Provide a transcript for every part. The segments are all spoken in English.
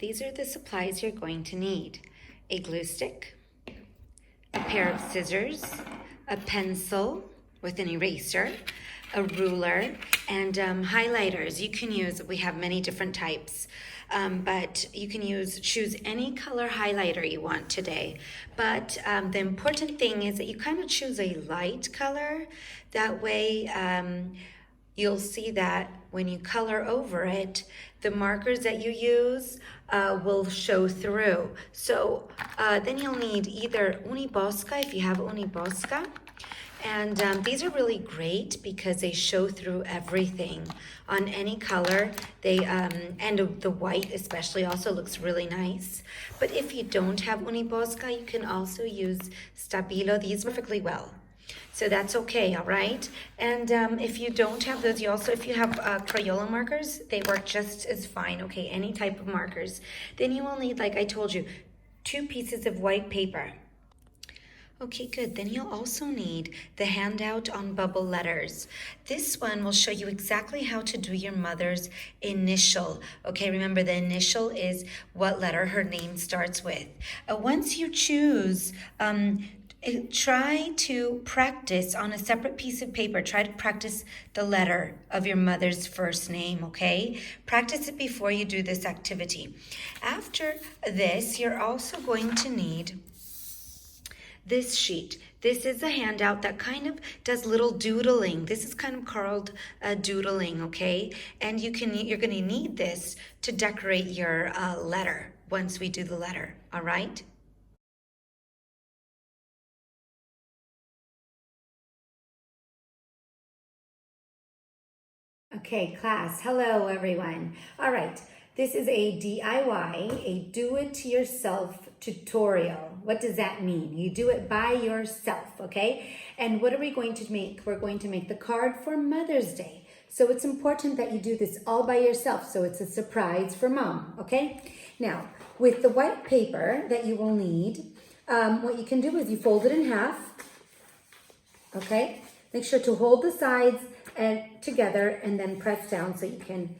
these are the supplies you're going to need. A glue stick, a pair of scissors, a pencil with an eraser, a ruler, and highlighters. You can use, we have many different types, but you can choose any color highlighter you want today. But the important thing is that you kind of choose a light color. That way, you'll see that when you color over it, the markers that you use will show through. So then you'll need either Unibosca, if you have Unibosca. And these are really great because they show through everything on any color. They and the white especially also looks really nice. But if you don't have Unibosca, you can also use Stabilo. These perfectly well. So that's okay, all right? And if you don't have those, if you have Crayola markers, they work just as fine, okay? Any type of markers. Then you will need, like I told you, 2 pieces of white paper. Okay, good. Then you'll also need the handout on bubble letters. This one will show you exactly how to do your mother's initial. Okay, remember the initial is what letter her name starts with. Once you choose, try to practice on a separate piece of paper. Try to practice the letter of your mother's first name, okay? Practice it before you do this activity. After this, you're also going to need this sheet. This is a handout that kind of does little doodling. This is kind of called doodling, okay? And you're going to need this to decorate your letter once we do the letter, all right? Okay, class. Hello, everyone. All right. This is a DIY, a do-it-yourself tutorial. What does that mean? You do it by yourself, okay? And what are we going to make? We're going to make the card for Mother's Day. So it's important that you do this all by yourself, so it's a surprise for mom, okay? Now, with the white paper that you will need, what you can do is you fold it in half, okay? Make sure to hold the sides and together and then press down so you can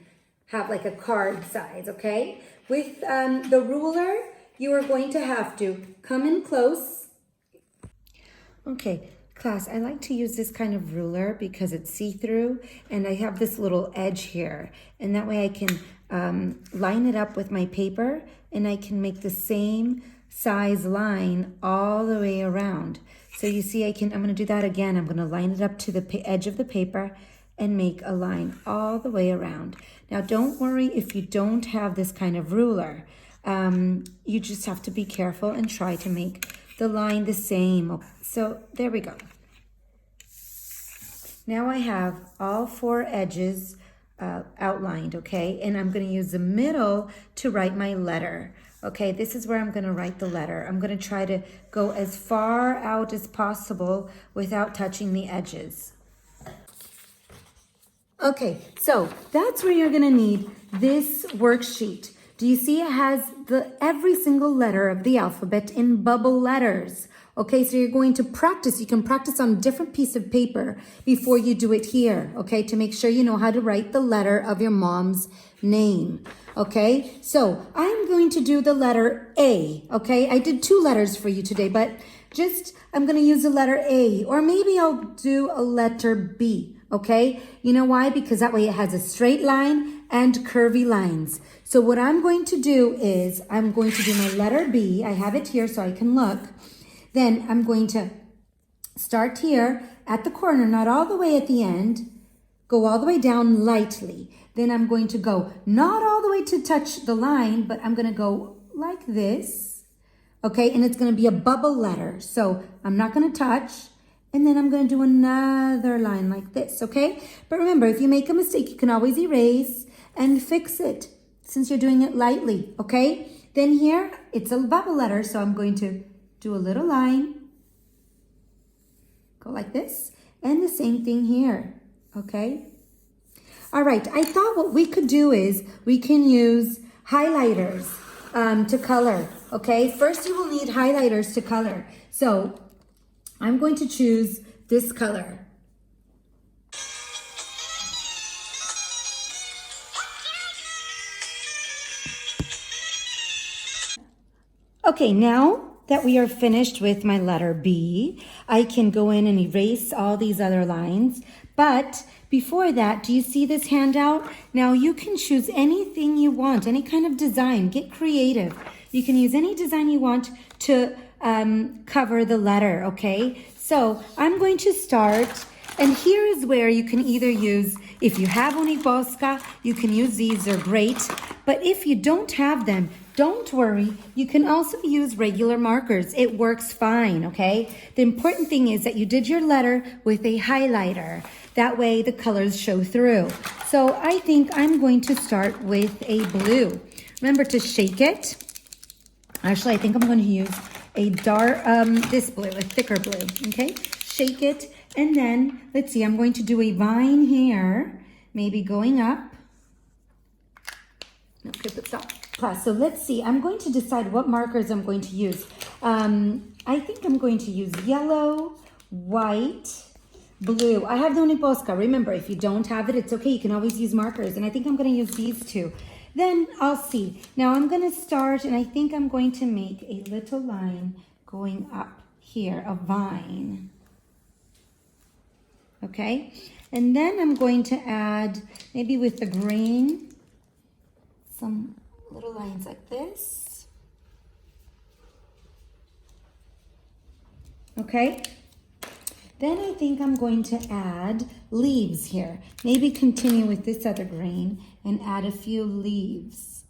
have like a card size, okay? With the ruler, you are going to have to come in close. Okay, class, I like to use this kind of ruler because it's see-through and I have this little edge here. And that way I can line it up with my paper and I can make the same size line all the way around. So you see, I'm gonna do that again. I'm gonna line it up to the edge of the paper and make a line all the way around. Now, don't worry if you don't have this kind of ruler. You just have to be careful and try to make the line the same. So there we go. Now I have all 4 edges outlined, okay? And I'm gonna use the middle to write my letter. Okay, this is where I'm gonna write the letter. I'm gonna try to go as far out as possible without touching the edges. Okay, so that's where you're gonna need this worksheet. Do you see it has every single letter of the alphabet in bubble letters? Okay, so you're going to practice. You can practice on a different piece of paper before you do it here, okay, to make sure you know how to write the letter of your mom's name, okay? So I'm going to do the letter A, okay? I did 2 letters for you today, but I'm going to use the letter A, or maybe I'll do a letter B, okay? You know why? Because that way it has a straight line and curvy lines. So what I'm going to do is I'm going to do my letter B. I have it here so I can look. Then I'm going to start here at the corner, not all the way at the end, go all the way down lightly. Then I'm going to go not all the way to touch the line, but I'm going to go like this, okay? And it's going to be a bubble letter. So I'm not going to touch, and then I'm going to do another line like this, okay? But remember, if you make a mistake, you can always erase and fix it since you're doing it lightly, okay? Then here, it's a bubble letter, so I'm going to do a little line, go like this, and the same thing here, okay? All right, I thought what we could do is we can use highlighters to color, okay? First, you will need highlighters to color. So I'm going to choose this color. Okay, now that we are finished with my letter B, I can go in and erase all these other lines. But before that, do you see this handout? Now you can choose anything you want, any kind of design. Get creative. You can use any design you want to cover the letter, okay? So I'm going to start, and here is where you can either use, if you have Uniposca, you can use these, they're great. But if you don't have them, don't worry, you can also use regular markers. It works fine, okay? The important thing is that you did your letter with a highlighter. That way the colors show through. So I think I'm going to start with a blue. Remember to shake it. Actually, I think I'm going to use a dark, this blue, a thicker blue, okay? Shake it, and then, let's see, I'm going to do a vine here, maybe going up. Okay, but stop. Class, so let's see, I'm going to decide what markers I'm going to use. I think I'm going to use yellow, white, blue. I have the Uniposca. Remember, if you don't have it, it's okay. You can always use markers. And I think I'm going to use these two. Then I'll see. Now I'm going to start, and I think I'm going to make a little line going up here, a vine. Okay? And then I'm going to add, maybe with the green, some little lines like this. Okay? Then I think I'm going to add leaves here. Maybe continue with this other green and add a few leaves.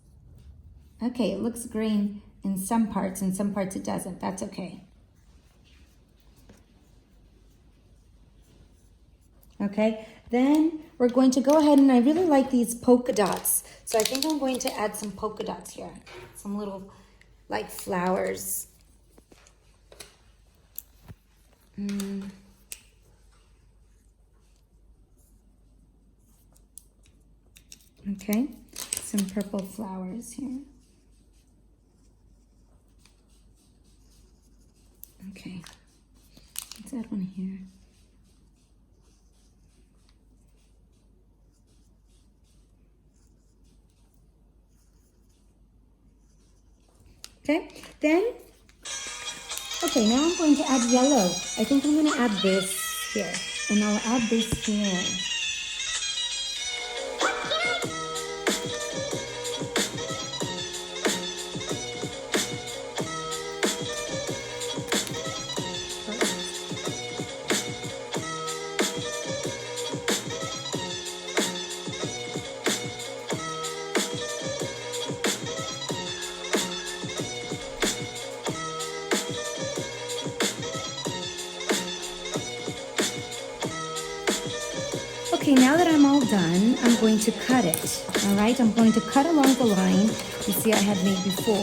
Okay, it looks green in some parts it doesn't. That's okay. Okay, then we're going to go ahead, and I really like these polka dots. So I think I'm going to add some polka dots here. Some little, like, flowers. Okay, some purple flowers here. Okay, let's add one here. Okay, then, okay, now I'm going to add yellow. I think I'm going to add this here, and I'll add this here. Okay, now that I'm all done, I'm going to cut it, all right? I'm going to cut along the line you see I had made before.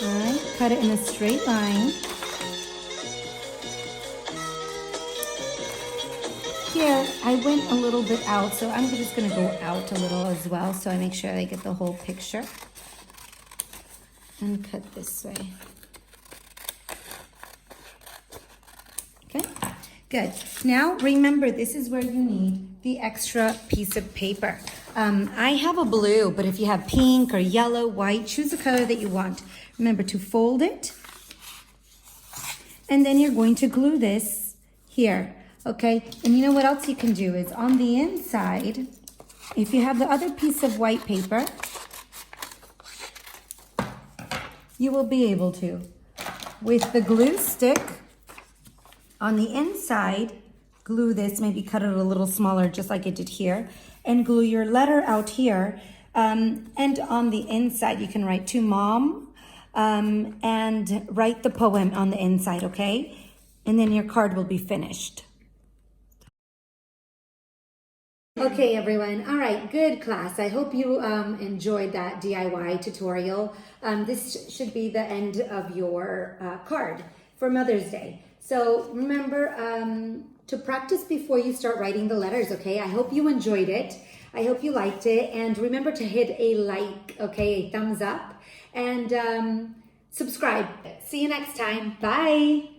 All right, cut it in a straight line. Here, I went a little bit out, so I'm just gonna go out a little as well, so I make sure I get the whole picture. And cut this way. Okay? Good. Now, remember, this is where you need the extra piece of paper. I have a blue, but if you have pink or yellow, white, choose the color that you want. Remember to fold it. And then you're going to glue this here, okay? And you know what else you can do is on the inside, if you have the other piece of white paper, you will be able to, with the glue stick, on the inside, glue this, maybe cut it a little smaller just like I did here, and glue your letter out here. And on the inside, you can write to Mom and write the poem on the inside, okay? And then your card will be finished. Okay, everyone. All right, good class. I hope you enjoyed that DIY tutorial. This should be the end of your card for Mother's Day. So remember to practice before you start writing the letters, okay? I hope you enjoyed it. I hope you liked it. And remember to hit a like, okay, a thumbs up, and subscribe. See you next time. Bye.